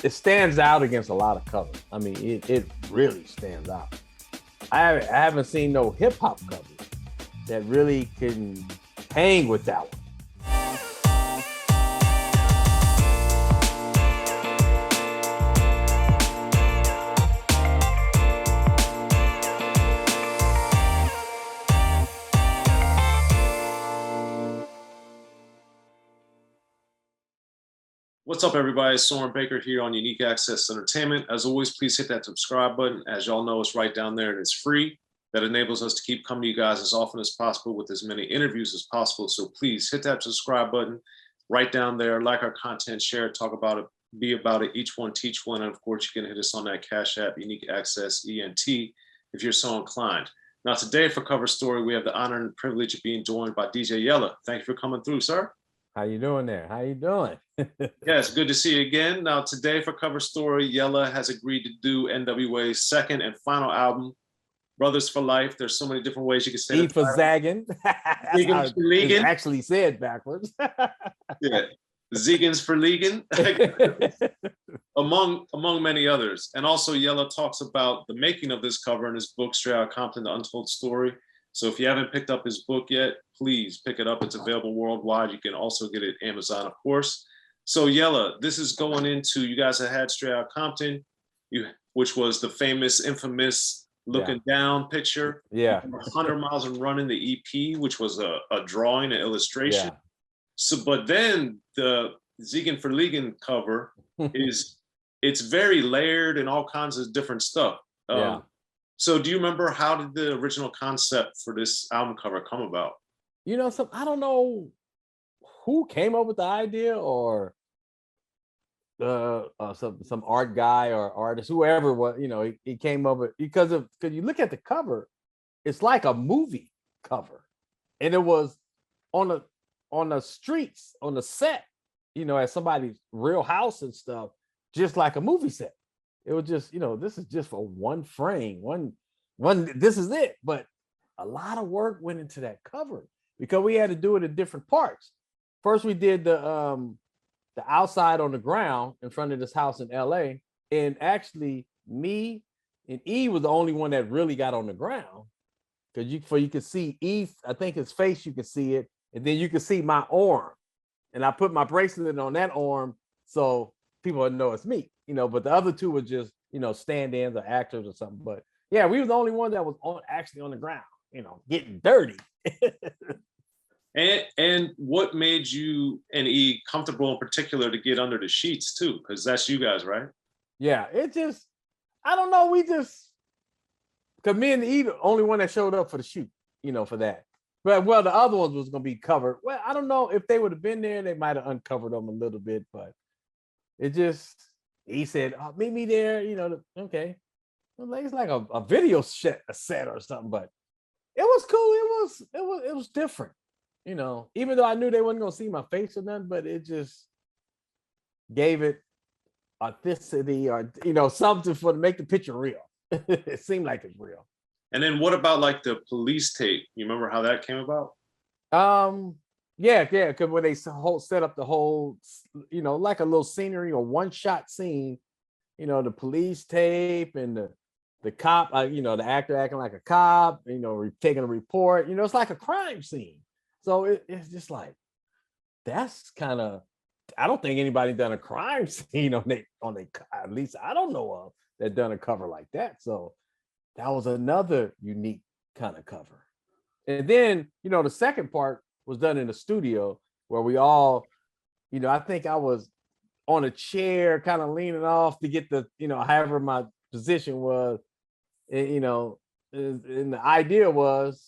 it stands out against a lot of covers. I mean, it really stands out. I haven't seen no hip hop covers that really can hang with that one. What's up, everybody? It's Soren Baker here on Unique Access Entertainment. As always, please hit that subscribe button. As y'all know, it's right down there and it's free. That enables us to keep coming to you guys as often as possible with as many interviews as possible. So please hit that subscribe button right down there. Like our content, share it, talk about it, be about it. Each one, teach one. And of course, you can hit us on that Cash App, Unique Access ENT, if you're so inclined. Now, today for Cover Story, we have the honor and privilege of being joined by DJ Yella. Thank you for coming through, sir. How you doing there? How you doing? Yes, good to see you again. Now, today for Cover Story, Yella has agreed to do N.W.A's second and final album, Brothers for Life. There's so many different ways you can say it. Efil4Zaggin. It's actually said backwards. Yeah, Ziggins for Legan, among many others. And also, Yella talks about the making of this cover in his book, Straight Outta Compton, The Untold Story. So if you haven't picked up his book yet, please pick it up. It's available worldwide. You can also get it at Amazon, of course. So Yella, this is going into, you guys have had Straight Outta Compton, which was the famous, infamous looking down picture. Yeah. 100 Miles and Running, the EP, which was a drawing, an illustration. Yeah. So, but then the Ziggin for Legan cover it's very layered and all kinds of different stuff. Yeah. So do you remember how did the original concept for this album cover come about? You know, I don't know who came up with the idea, or some art guy or artist, whoever was, you know, he came up with, because you look at the cover, it's like a movie cover, and it was on the streets, on the set, you know, at somebody's real house and stuff, just like a movie set. It was just, you know, this is just for one frame, one, this is it. But a lot of work went into that cover because we had to do it in different parts. First, we did the outside on the ground in front of this house in LA. And actually, me and E was the only one that really got on the ground. Because you could see E, I think his face, you could see it, and then you could see my arm. And I put my bracelet on that arm so people would know it's me, you know, but the other two were just, you know, stand-ins or actors or something. But yeah, we were the only one that was actually on the ground, you know, getting dirty. And what made you and E comfortable in particular to get under the sheets too? Because that's you guys, right? Yeah, it just, I don't know, because me and E the only one that showed up for the shoot, you know, for that. But well, the other ones was gonna be covered. Well, I don't know if they would have been there, they might have uncovered them a little bit, but it just, he said, oh, meet me there, you know, okay. Well, it's like a video set or something, but it was cool. It was different, you know, even though I knew they wasn't gonna see my face or nothing, but it just gave it authenticity, or, you know, something to make the picture real. It seemed like it's real. And then what about like the police tape? You remember how that came about? Yeah, because when they set up the whole, you know, like a little scenery or one-shot scene, you know, the police tape and the cop, you know, the actor acting like a cop, you know, taking a report, you know, it's like a crime scene. So it's just like, that's kind of, I don't think anybody done a crime scene on they, at least I don't know of, that done a cover like that. So that was another unique kind of cover. And then, you know, the second part was done in the studio where we all, you know, I think I was on a chair kind of leaning off to get the, you know, however my position was, and, you know, and the idea was,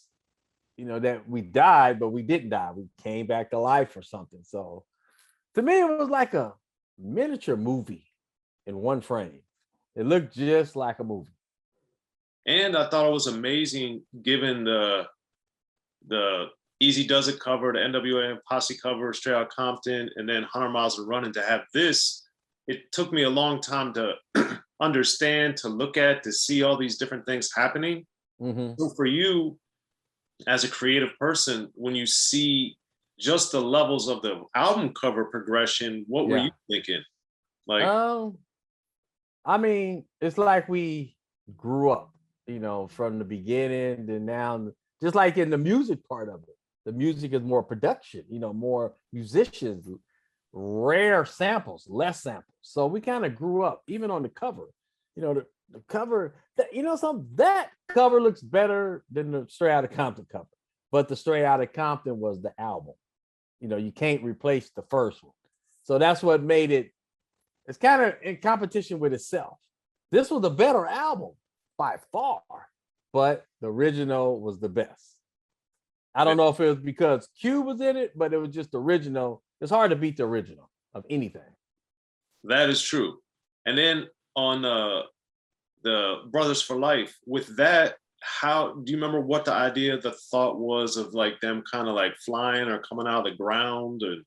you know, that we died, but we didn't die. We came back to life or something. So to me, it was like a miniature movie in one frame. It looked just like a movie. And I thought it was amazing given the Eazy-Duz-It cover, the N.W.A and Posse cover, Straight Outta Compton, and then 100 Miles and Running. To have this, it took me a long time to understand, to look at, to see all these different things happening. So for you, as a creative person, when you see just the levels of the album cover progression, what were you thinking? Like, I mean, it's like we grew up, from the beginning to now, just like in the music part of it. The music is more production, more musicians, rare samples, less samples. So we kind of grew up, even on the cover. The cover, that cover looks better than the Straight Outta Compton cover. But the Straight Outta Compton was the album. You can't replace the first one. So that's what made it. It's kind of in competition with itself. This was a better album by far, but the original was the best. I don't know if it was because Q was in it, but it was just the original. It's hard to beat the original of anything. That is true. And then on the Brothers for Life, with that, how do you remember what the idea, the thought was of like them kind of like flying or coming out of the ground and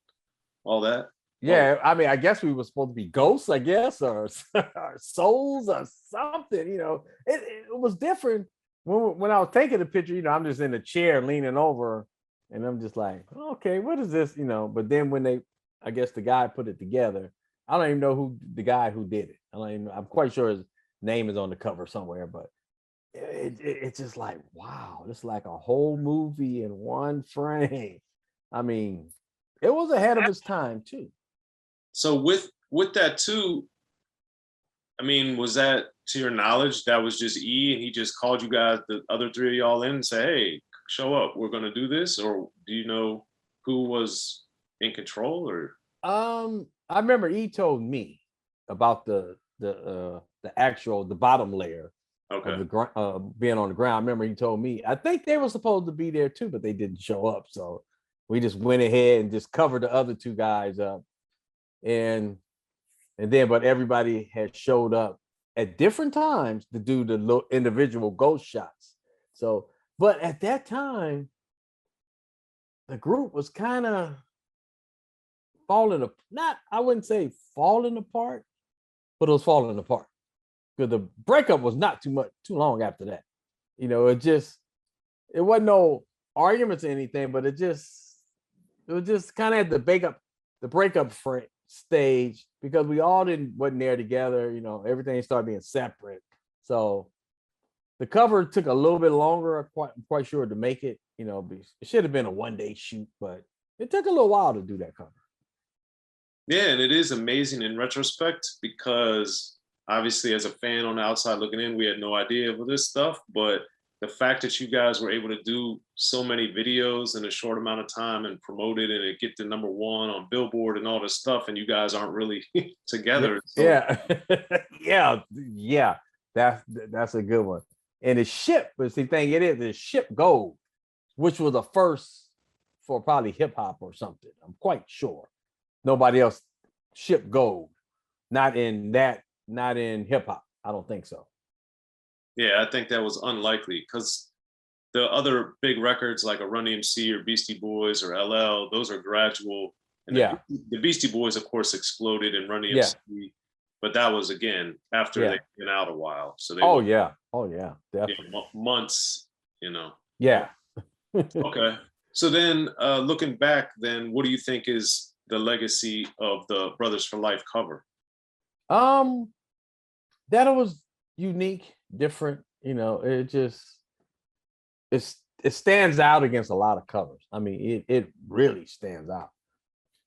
all that? Yeah, I mean, I guess we were supposed to be ghosts, I guess, or souls or something. It was different when I was taking the picture. I'm just in a chair leaning over, and I'm just like, okay, what is this? But then when I guess the guy put it together. I don't even know who the guy who did it. I'm quite sure his name is on the cover somewhere, but it's just like, wow, it's like a whole movie in one frame. I mean, it was ahead of its time too. So with that too, I mean, was that, to your knowledge, that was just E and he just called you guys, the other three of y'all, in and say, hey, show up, we're gonna do this? Or do you know who was in control? Or I remember E told me about the actual the bottom layer of the being on the ground. I remember he told me, I think they were supposed to be there too, but they didn't show up. So we just went ahead and just covered the other two guys up. But everybody had showed up at different times to do the individual ghost shots. So, but at that time, the group was kind of falling apart. Not, I wouldn't say falling apart, but it was falling apart because the breakup was not too long after that. It wasn't no arguments or anything, but it was just kind of at the breakup stage, because we all wasn't there together. Everything started being separate. So the cover took a little bit longer, I'm quite sure, to make it. It should have been a one-day shoot, but it took a little while to do that cover. Yeah, and it is amazing in retrospect, because obviously as a fan on the outside looking in, we had no idea of this stuff, but the fact that you guys were able to do so many videos in a short amount of time and promote it, and it get to #1 on Billboard and all this stuff, and you guys aren't really together. Yeah. Yeah. That's a good one. And it shipped, but the thing it shipped gold, which was a first for probably hip hop or something. I'm quite sure. Nobody else shipped gold. Not in hip hop. I don't think so. Yeah, I think that was unlikely, because the other big records like a Run-DMC or Beastie Boys or LL, those are gradual. And yeah. The Beastie Boys, of course, exploded in Run-DMC, but that was, again, after they've been out a while. So they definitely. Months, Yeah. Okay. So then looking back, then what do you think is the legacy of the Brothers for Life cover? That it was unique, different. It stands out against a lot of covers. I mean, it really stands out.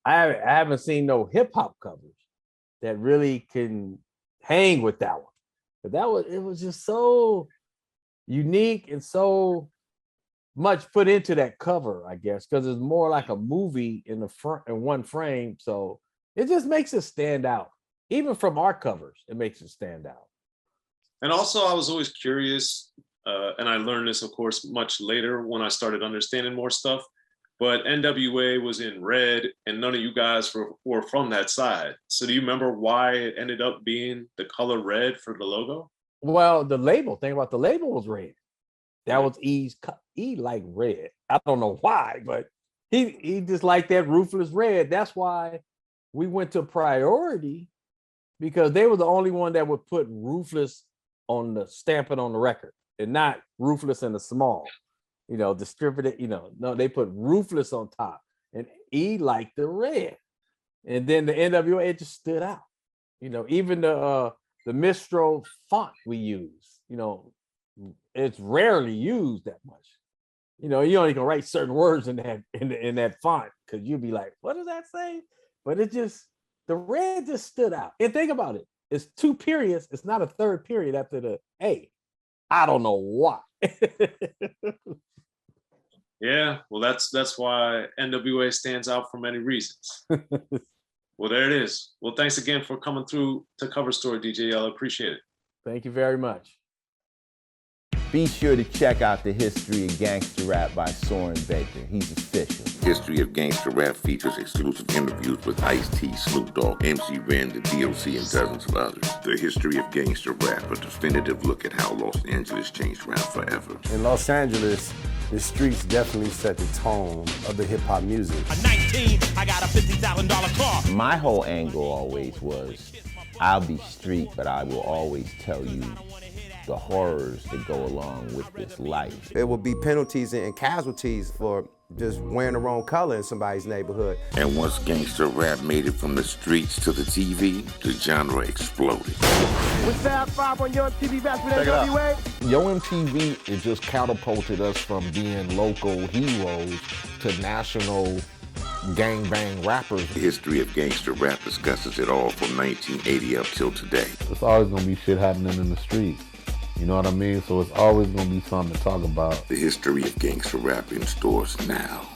I haven't seen no hip hop covers that really can hang with that one. But it was just so unique and so much put into that cover, I guess, because it's more like a movie in one frame. So it just makes it stand out. Even from our covers, it makes it stand out. And also, I was always curious, and I learned this, of course, much later when I started understanding more stuff. But N.W.A was in red, and none of you guys were from that side. So do you remember why it ended up being the color red for the logo? Well, the label, think about the label was red. That was E like red. I don't know why, but he just liked that ruthless red. That's why we went to Priority, because they were the only one that would put ruthless on the stamping on the record, and not ruthless in the small, distributed, no, they put ruthless on top, and E liked the red. And then the N.W.A, it just stood out. Even the the Mistral font we use. You know, it's rarely used that much. You know, you only can write certain words in that font because you'll be like, what does that say? But it just, the red just stood out. And think about it. It's 2 periods. It's not a third period after the A. I don't know why. Yeah, well, that's why N.W.A stands out for many reasons. Well, there it is. Well, thanks again for coming through to Cover Story, DJ Yella. Appreciate it. Thank you very much. Be sure to check out the History of Gangster Rap by Soren Baker. He's official. History of Gangster Rap features exclusive interviews with Ice-T, Snoop Dogg, MC Ren, the D.O.C, and dozens of others. The History of Gangster Rap, a definitive look at how Los Angeles changed rap forever. In Los Angeles, the streets definitely set the tone of the hip-hop music. At 19, I got a $50,000 car. My whole angle always was, I'll be street, but I will always tell you the horrors that go along with this life. There will be penalties and casualties for just wearing the wrong color in somebody's neighborhood. And once gangster rap made it from the streets to the TV, the genre exploded. With Fab 5 on Your MTV Raps with N.W.A. Yo MTV, it just catapulted us from being local heroes to national gangbang rappers. The History of Gangster Rap discusses it all from 1980 up till today. It's always gonna be shit happening in the streets. You know what I mean? So it's always gonna be something to talk about. The History of Gangster Rap in stores now.